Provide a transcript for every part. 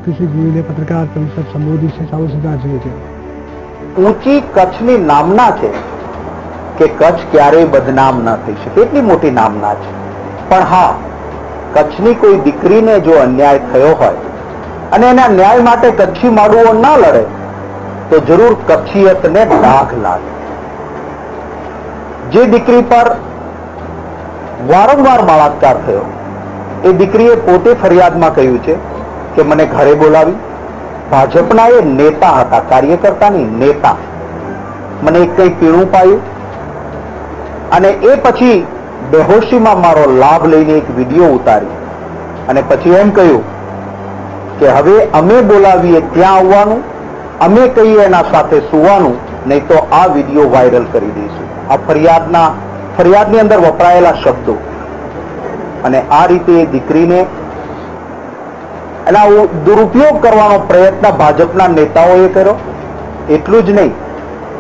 किसी गुरुने पत्रकार परिषद संबोधित છે સાવ સીધા જોઈએ છે ઊંચી કચ્છની નામના છે કે કચ્છ ક્યારેય બદનામ ન થઈ શકે એટલી મોટી નામના છે પણ હા કચ્છની કોઈ દીકરીને જો અન્યાય થયો હોય અને એના ન્યાય માટે કચ્છી માડુઓ ના લડે તો જરૂર કચ્છિયતને ડાઘ લાગે જે દીકરી પર વારંવાર બળાત્કાર થયો એ દીકરીએ પોતે ફરિયાદમાં કહ્યું છે કે મને ઘરે બોલાવી ભાજપના એ નેતા હતા કાર્યકર્તાની નેતા મને કંઈ પીણું પાયું અને એ પછી બેહોશીમાં મારો લાભ લઈને એક વિડીયો ઉતારી અને પછી એમ કહ્યું કે હવે અમે બોલાવીએ ત્યાં આવવાનું અમે કહીએ એના સાથે સુવાનું નહીં તો આ વિડીયો વાયરલ કરી દઈશું આ ફરિયાદની અંદર વપરાયેલા શબ્દો અને આ રીતે એ દીકરીને એના દુરુપયોગ કરવાનો પ્રયત્ન ભાજપના નેતાઓએ કર્યો એટલું જ નહીં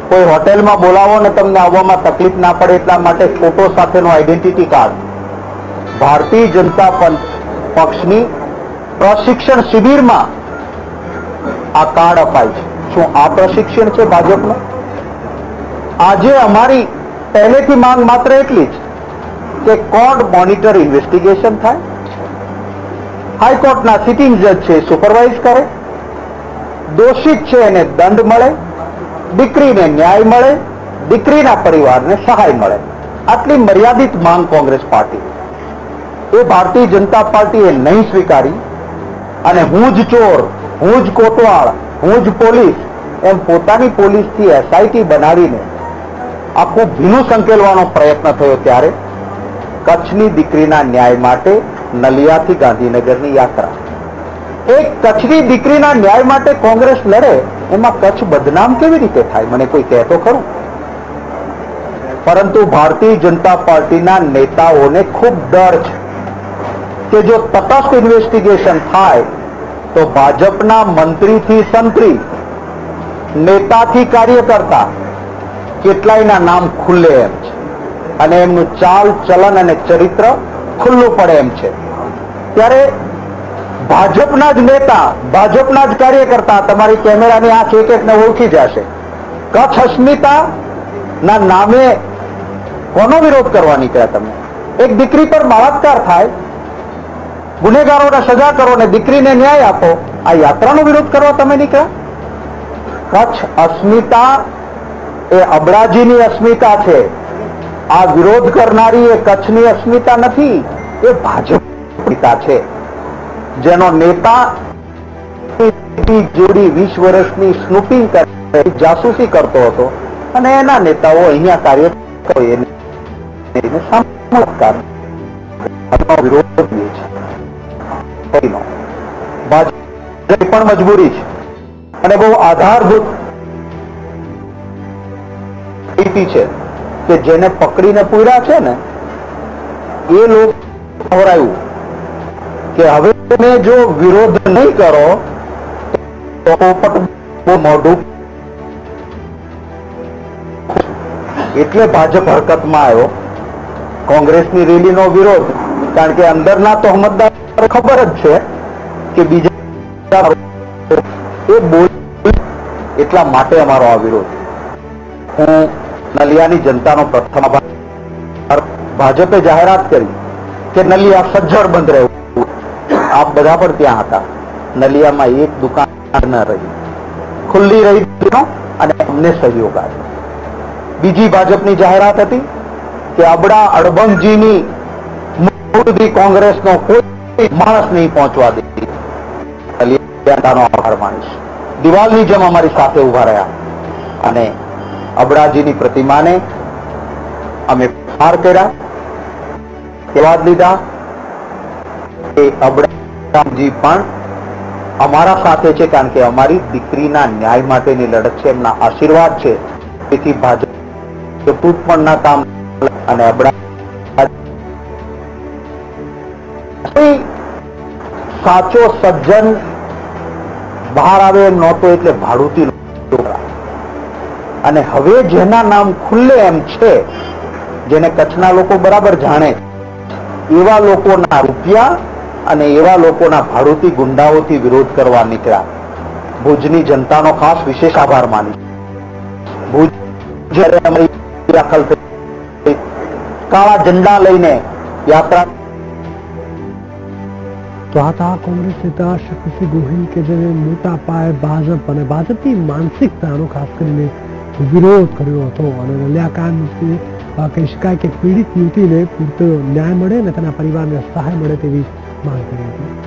કોઈ હોટેલમાં બોલાવો ને તમને આવવામાં તકલીફ ના પડે એટલા માટે ફોટો સાથેનો આઈડેન્ટિટી કાર્ડ ભારતીય જનતા પક્ષની પ્રશિક્ષણ શિબિરમાં આ કાર્ડ અપાય છે શું આ પ્રશિક્ષણ છે ભાજપનું આજે અમારી પહેલેથી માંગ માત્ર એટલી જ કે કોર્ટ મોનિટર ઇન્વેસ્ટિગેશન થાય હાઈકોર્ટના સિટિંગ જજ છે સુપરવાઇઝ કરે દોષિત છે એને દંડ મળે દીકરીને ન્યાય મળે દીકરીના પરિવારને સહાય મળે આટલી મર્યાદિત માંગ કોંગ્રેસ પાર્ટી એ ભારતીય જનતા પાર્ટીએ નહીં સ્વીકારી અને હું જ ચોર હું જ કોટવાળ હું જ પોલીસ એમ પોતાની પોલીસથી એસઆઈટી બનાવીને આખું ભીનું સંકેલવાનો પ્રયત્ન થયો ત્યારે કચ્છની દીકરીના ન્યાય માટે નલિયાથી ગાંધીનગરની યાત્રા એક કચ્છની દીકરીના ન્યાય માટે કોંગ્રેસ લડે એમાં કચ્છ બદનામ કેવી રીતે થાય મને કોઈ કહેતો ખરું પરંતુ ભારતીય જનતા પાર્ટીના નેતાઓને ખૂબ ડર છે કે જો તટસ્થ ઇન્વેસ્ટિગેશન થાય તો ભાજપના મંત્રીથી સંત્રી નેતાથી કાર્યકર્તા કેટલાયના નામ ખુલ્લે એમ છે અને એમનું ચાલ ચલન અને ચરિત્ર ખુલ્લું પડે એમ છે ત્યારે ભાજપના જ નેતા ભાજપના જ કાર્યકર્તા તમારી કેમેરાની આંખ એક એકને ઓળખી જશે કચ્છ અસ્મિતા ના નામે કોનો વિરોધ કરવા નીકળ્યા તમે એક દીકરી પર બળાત્કાર થાય ગુનેગારોને સજા કરો ને દીકરીને ન્યાય આપો આ યાત્રાનો વિરોધ કરવા તમે નીકળ્યા કચ્છ અસ્મિતા એ અબડાજીની અસ્મિતા છે આ વિરોધ કરનારી એ કચ્છની અસ્મિતા નથી એ ભાજપના છે જેનો નેતા જોડી 20 વર્ષની સ્નૂપિંગ કરે જાસૂસી કરતો હતો અને એના નેતાઓ અહીંયા કાર્ય વિરોધ છે પણ મજબૂરી છે અને બહુ આધારભૂત છે કે જેને પકડીને પૂર્યા છે ને એ લોકો ખવડાયું કે હવે તમે જો વિરોધ નહીં કરો તો મોઢું એટલે ભાજપ હરકતમાં આવ્યો કોંગ્રેસની રેલીનો વિરોધ કારણ કે અંદરના તો મતદારો ખબર જ છે કે બીજા એ બોલ એટલા માટે અમારો આ વિરોધ હું નલિયાની જનતાનો પ્રથમ ભાજપે જાહેરાત કરી કે નલિયા સજ્જડ બંધ રહેવું આપ બધા પણ ત્યાં હતા નલિયામાં એક દુકાન ન રહી ખુલ્લી રહી અને અમને સહયોગ આપ્યો બીજી ભાજપની જાહેરાત હતી કે અબડા અડભંગજીની સુધી કોંગ્રેસનો કોઈ માણસ નહીં પહોંચવા દે નલિયાનો આભાર માનીશ દિવાલની જેમ અમારી સાથે ઉભા રહ્યા અને અબડાજીની પ્રતિમાને અમે પાર કર્યા કેવાદ લીધા એ અબડાજી પણ અમારા સાથે છે કારણ કે અમારી દીકરીના ન્યાય માટેની લડત છે એમના આશીર્વાદ છે તેથી ભાજપ તૂટપણના કામ અને અબડા સાચો સજ્જન બહાર આવે એમ નહોતો એટલે ભાડુતી અને હવે જેના નામ ખુલ્લે એમ છે જેને કચ્છના લોકો બરાબર જાણે એવા લોકોના રૂપિયા અને એવા લોકોના ભાડુતી ગુંડાઓથી વિરોધ કરવા નીકળ્યા. ભુજની જનતાનો ખાસ વિશેષ આભાર માની. ભુજ જ્યારે અમારી દાખલ થઈ, કાળા ઝંડા લઈને યાત્રા. તો આ હતા કોંગ્રેસ નેતા શક્તિસિંહ ગોહિલ કે જેને મોટા પાયે ભાજપ અને ભાજપની માનસિકતાનો ખાસ કરીને વિરોધ કર્યો હતો અને નલિયાકાંડથી કહી શકાય કે પીડિત યુવતીને પૂરતો ન્યાય મળે અને તેના પરિવારને સહાય મળે તેવી માંગ કરી હતી.